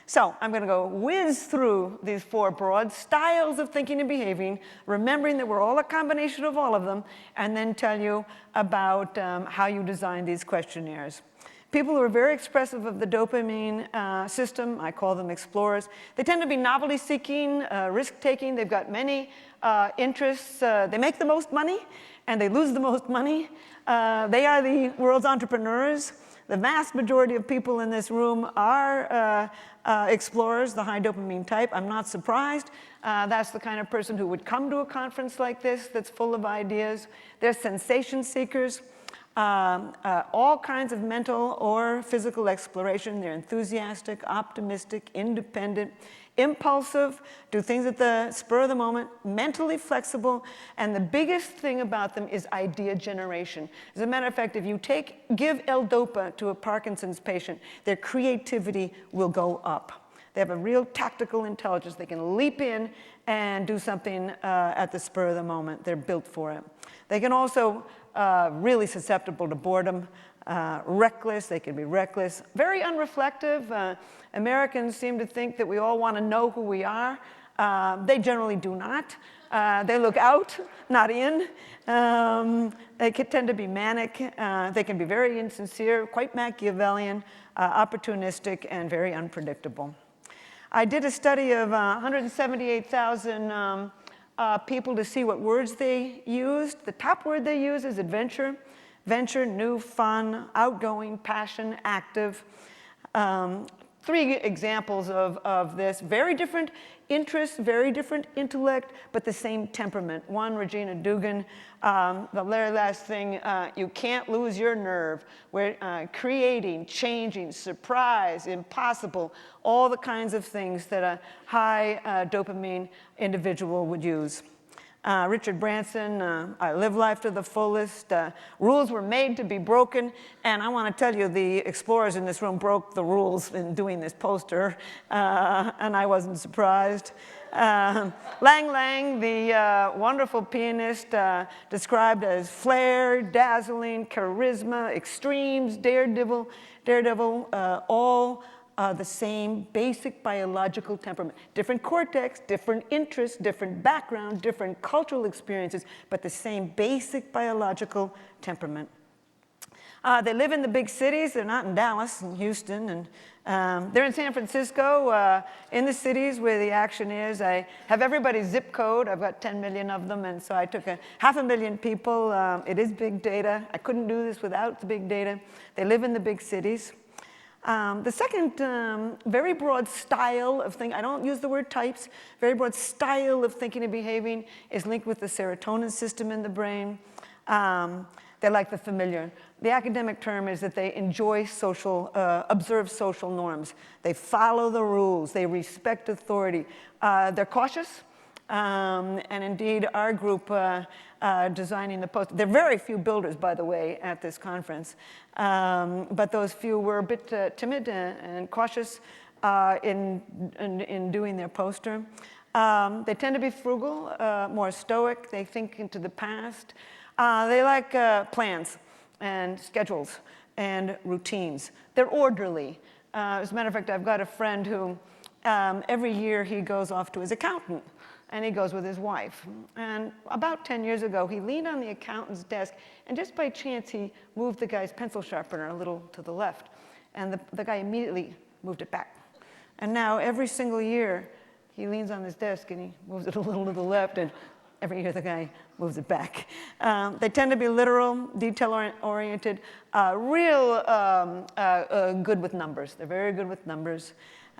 So I'm going to go whiz through these 4 broad styles of thinking and behaving, remembering that we're all a combination of all of them, and then tell you about how you design these questionnaires. People who are very expressive of the dopamine system, I call them explorers. They tend to be novelty-seeking, risk-taking. They've got many interests. They make the most money, and they lose the most money. They are the world's entrepreneurs. The vast majority of people in this room are explorers, the high dopamine type. I'm not surprised. That's the kind of person who would come to a conference like this that's full of ideas. They're sensation seekers. All kinds of mental or physical exploration. They're enthusiastic, optimistic, independent, impulsive, do things at the spur of the moment, mentally flexible, and the biggest thing about them is idea generation. As a matter of fact, if you give L-Dopa to a Parkinson's patient, their creativity will go up. They have a real tactical intelligence. They can leap in and do something at the spur of the moment. They're built for it. They can also really susceptible to boredom, reckless. They can be reckless, very unreflective. Americans seem to think that we all want to know who we are. They generally do not. They look out, not in. They can tend to be manic. They can be very insincere, quite Machiavellian, opportunistic, and very unpredictable. I did a study of 178,000 people to see what words they used. The top word they use is adventure. Venture, new, fun, outgoing, passion, active. 3 examples of this. Very different interests, very different intellect, but the same temperament. One, Regina Dugan, the very last thing, you can't lose your nerve. We're creating, changing, surprise, impossible, all the kinds of things that a high dopamine individual would use. Richard Branson, I live life to the fullest. Rules were made to be broken. And I want to tell you, the explorers in this room broke the rules in doing this poster. And I wasn't surprised. Lang Lang, the wonderful pianist, described as flair, dazzling, charisma, extremes, daredevil, all the same basic biological temperament. Different cortex, different interests, different background, different cultural experiences, but the same basic biological temperament. They live in the big cities. They're not in Dallas and Houston. And they're in San Francisco, in the cities where the action is. I have everybody's zip code. I've got 10 million of them. And so I took 500,000 people. It is big data. I couldn't do this without the big data. They live in the big cities. The second very broad style of thinking, I don't use the word types, very broad style of thinking and behaving is linked with the serotonin system in the brain. They like the familiar. The academic term is that they enjoy observe social norms. They follow the rules. They respect authority. They're cautious. And indeed, our group designing the poster, there are very few builders, by the way, at this conference. But those few were a bit timid and cautious in doing their poster. They tend to be frugal, more stoic. They think into the past. They like plans and schedules and routines. They're orderly. As a matter of fact, I've got a friend who every year he goes off to his accountant. And he goes with his wife. And about 10 years ago, he leaned on the accountant's desk, and just by chance, he moved the guy's pencil sharpener a little to the left. And the guy immediately moved it back. And now, every single year, he leans on his desk, and he moves it a little to the left, and every year the guy moves it back. They tend to be literal, detail-oriented, real good with numbers. They're very good with numbers.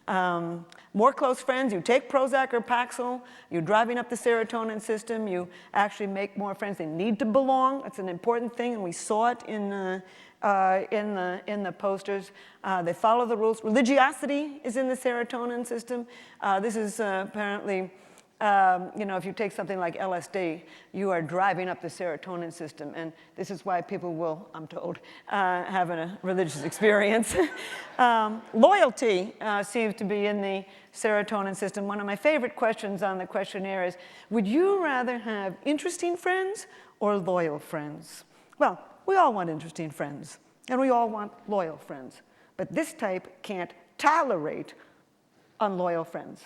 More close friends, you take Prozac or Paxil, you're driving up the serotonin system, you actually make more friends. They need to belong. It's an important thing, and we saw it in the posters. They follow the rules. Religiosity is in the serotonin system. This is apparently, if you take something like LSD, you are driving up the serotonin system. And this is why people will, I'm told, have a religious experience. Loyalty seems to be in the serotonin system. One of my favorite questions on the questionnaire is, would you rather have interesting friends or loyal friends? Well, we all want interesting friends, and we all want loyal friends. But this type can't tolerate unloyal friends.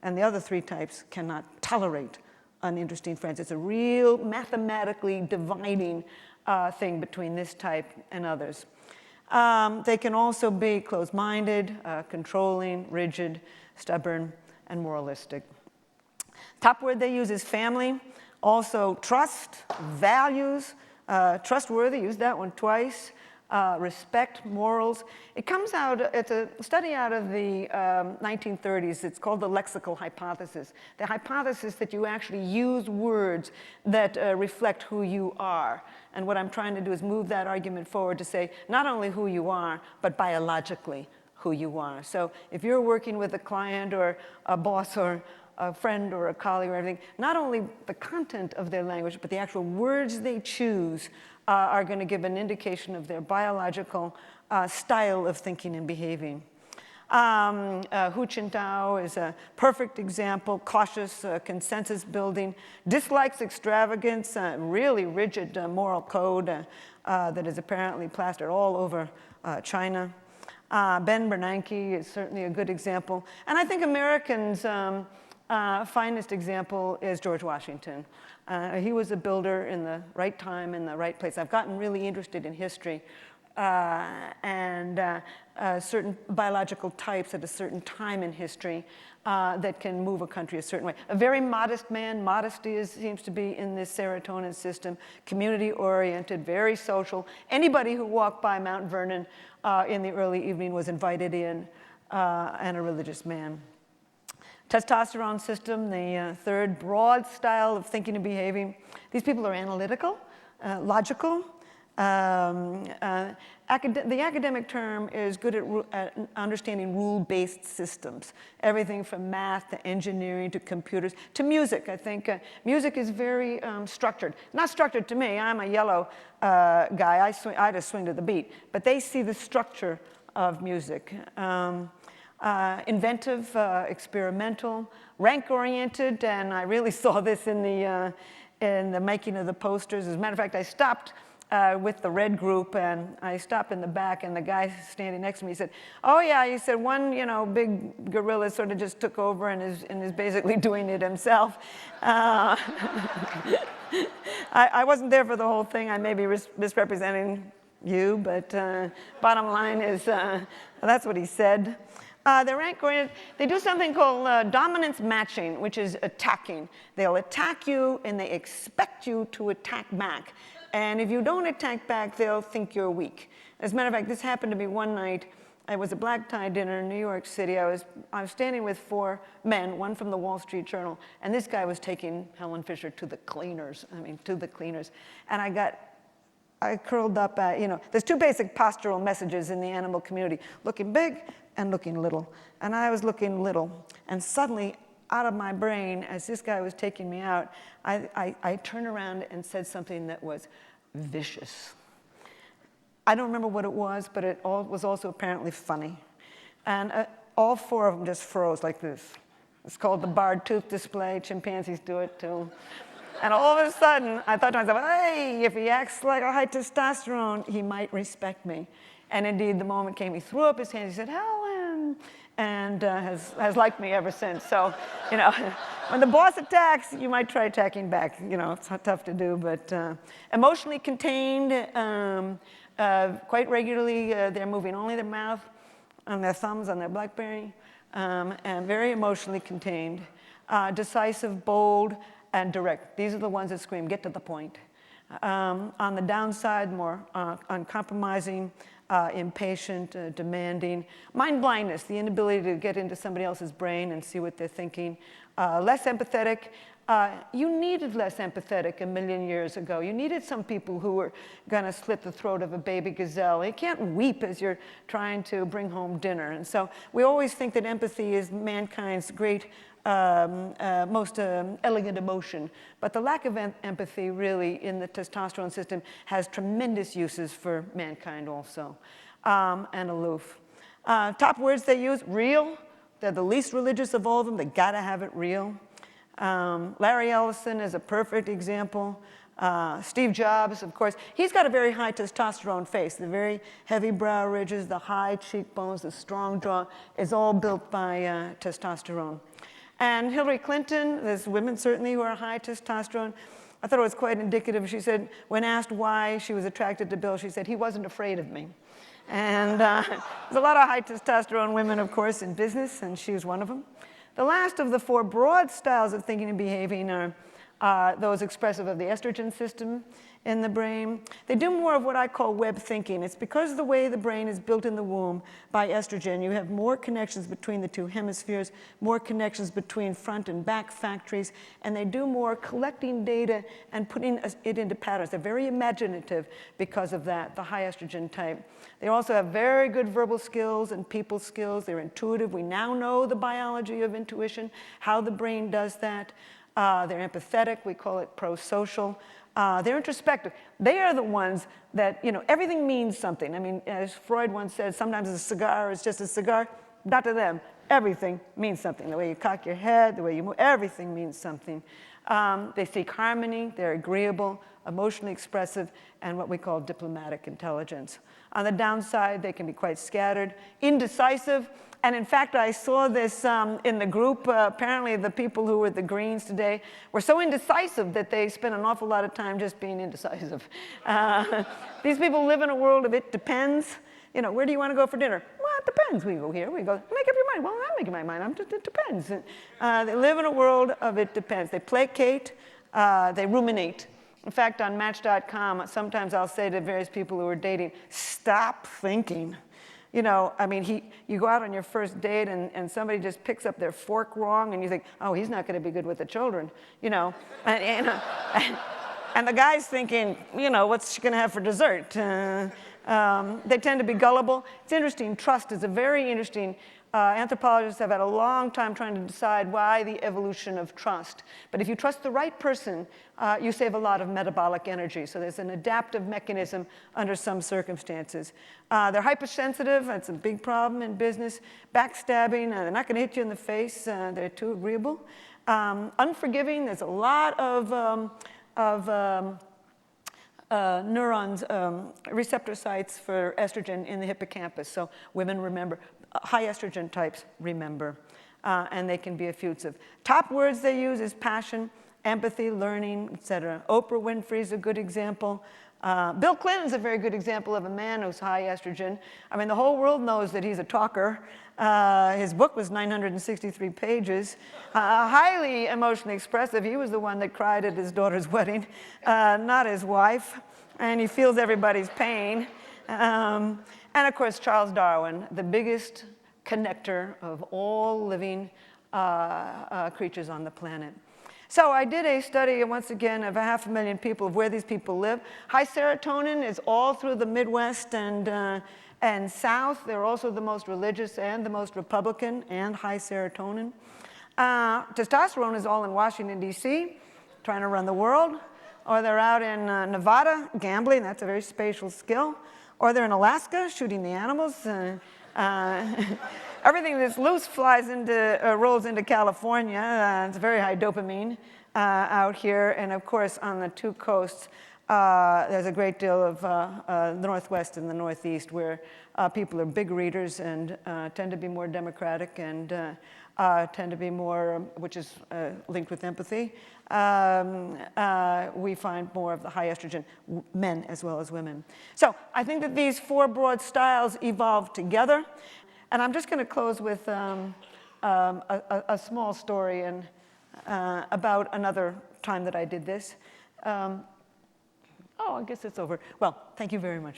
And the other 3 types cannot tolerate uninteresting friends. It's a real mathematically dividing thing between this type and others. They can also be closed-minded, controlling, rigid, stubborn, and moralistic. Top word they use is family. Also trust, values, trustworthy, use that one twice. Respect, morals. It comes out, it's a study out of the 1930s. It's called the lexical hypothesis. The hypothesis that you actually use words that reflect who you are. And what I'm trying to do is move that argument forward to say not only who you are, but biologically who you are. So if you're working with a client or a boss or a friend or a colleague or everything, not only the content of their language, but the actual words they choose are going to give an indication of their biological style of thinking and behaving. Hu Jintao is a perfect example, cautious, consensus building, dislikes extravagance, really rigid moral code that is apparently plastered all over China. Ben Bernanke is certainly a good example. And I think Americans' finest example is George Washington. He was a builder in the right time, in the right place. I've gotten really interested in history and certain biological types at a certain time in history that can move a country a certain way. A very modest man. Modesty seems to be in this serotonin system. Community-oriented, very social. Anybody who walked by Mount Vernon in the early evening was invited in, and a religious man. Testosterone system, the third broad style of thinking and behaving. These people are analytical, logical. The academic term is good at understanding rule-based systems. Everything from math to engineering to computers to music. I think music is very structured. Not structured to me. I'm a yellow guy. I just swing to the beat. But they see the structure of music. Inventive, experimental, rank-oriented, and I really saw this in the making of the posters. As a matter of fact, I stopped with the red group, and I stopped in the back, and the guy standing next to me said, "Oh yeah," he said, "one, big gorilla sort of just took over and is basically doing it himself." I wasn't there for the whole thing. I may be misrepresenting you, but bottom line is that's what he said. They're rank-oriented. They do something called dominance matching, which is attacking. They'll attack you, and they expect you to attack back. And if you don't attack back, they'll think you're weak. As a matter of fact, this happened to me one night. It was a black tie dinner in New York City. I was standing with 4 men, one from the Wall Street Journal, and this guy was taking Helen Fisher to the cleaners. And I curled up at, there's 2 basic postural messages in the animal community, looking big and looking little. And I was looking little. And suddenly, out of my brain, as this guy was taking me out, I turned around and said something that was vicious. I don't remember what it was, but it was also apparently funny. And all 4 of them just froze like this. It's called the barred tooth display. Chimpanzees do it too. And all of a sudden, I thought to myself, hey, if he acts like a high testosterone, he might respect me. And indeed, the moment came, he threw up his hands, he said, "Helen," and has liked me ever since. So, when the boss attacks, you might try attacking back. It's tough to do, but emotionally contained, quite regularly, they're moving only their mouth and their thumbs on their BlackBerry, and very emotionally contained, decisive, bold, and direct. These are the ones that scream, get to the point. On the downside, more uncompromising, impatient, demanding. Mind blindness, the inability to get into somebody else's brain and see what they're thinking. Less empathetic. You needed less empathetic a million years ago. You needed some people who were going to slit the throat of a baby gazelle. You can't weep as you're trying to bring home dinner. And so we always think that empathy is mankind's great most elegant emotion. But the lack of empathy really in the testosterone system has tremendous uses for mankind also, and aloof. Top words they use, real. They're the least religious of all of them. They gotta have it real. Larry Ellison is a perfect example. Steve Jobs, of course, he's got a very high testosterone face. The very heavy brow ridges, the high cheekbones, the strong jaw is all built by testosterone. And Hillary Clinton, there's women certainly who are high testosterone. I thought it was quite indicative. She said, when asked why she was attracted to Bill, she said, he wasn't afraid of me. And there's a lot of high testosterone women, of course, in business, and she was one of them. The last of the four broad styles of thinking and behaving are those expressive of the estrogen system in the brain. They do more of what I call web thinking. It's because of the way the brain is built in the womb by estrogen. You have more connections between the two hemispheres, more connections between front and back factories, and they do more collecting data and putting it into patterns. They're very imaginative because of that, the high estrogen type. They also have very good verbal skills and people skills. They're intuitive. We now know the biology of intuition, how the brain does that. They're empathetic. We call it pro-social. They're introspective. They are the ones that, everything means something. I mean, as Freud once said, sometimes a cigar is just a cigar. Not to them. Everything means something. The way you cock your head, the way you move, everything means something. They seek harmony. They're agreeable, emotionally expressive, and what we call diplomatic intelligence. On the downside, they can be quite scattered, indecisive. And in fact, I saw this in the group. Apparently, the people who were the Greens today were so indecisive that they spent an awful lot of time just being indecisive. These people live in a world of it depends. Where do you want to go for dinner? Well, it depends. We go here, we go, make up your mind. Well, I'm making my mind. It depends. They live in a world of it depends. They placate, they ruminate. In fact, on Match.com, sometimes I'll say to various people who are dating, stop thinking. You go out on your first date and somebody just picks up their fork wrong and you think, oh, he's not going to be good with the children, And the guy's thinking, what's she going to have for dessert? They tend to be gullible. It's interesting. Trust is a very interesting. Anthropologists have had a long time trying to decide why the evolution of trust. But if you trust the right person, you save a lot of metabolic energy. So there's an adaptive mechanism under some circumstances. They're hypersensitive. That's a big problem in business. Backstabbing. They're not going to hit you in the face. They're too agreeable. Unforgiving. There's a lot of neurons, receptor sites for estrogen in the hippocampus. So women remember. High estrogen types remember, and they can be effusive. Top words they use is passion, empathy, learning, etc. Oprah Winfrey's a good example. Bill Clinton's a very good example of a man who's high estrogen. I mean, the whole world knows that he's a talker. His book was 963 pages. Highly emotionally expressive. He was the one that cried at his daughter's wedding, not his wife. And he feels everybody's pain. And of course, Charles Darwin, the biggest connector of all living creatures on the planet. So I did a study, once again, of 500,000 people of where these people live. High serotonin is all through the Midwest and South. They're also the most religious and the most Republican and high serotonin. Testosterone is all in Washington, D.C., trying to run the world. Or they're out in Nevada, gambling. That's a very spatial skill. Or they're in Alaska, shooting the animals. Everything that's loose rolls into California. It's very high dopamine out here. And of course, on the two coasts, there's a great deal of the Northwest and the Northeast where people are big readers and tend to be more democratic and tend to be more, which is linked with empathy. We find more of the high estrogen men as well as women. So I think that these four broad styles evolve together. And I'm just going to close with a small story about another time that I did this. Oh, I guess it's over. Well, thank you very much.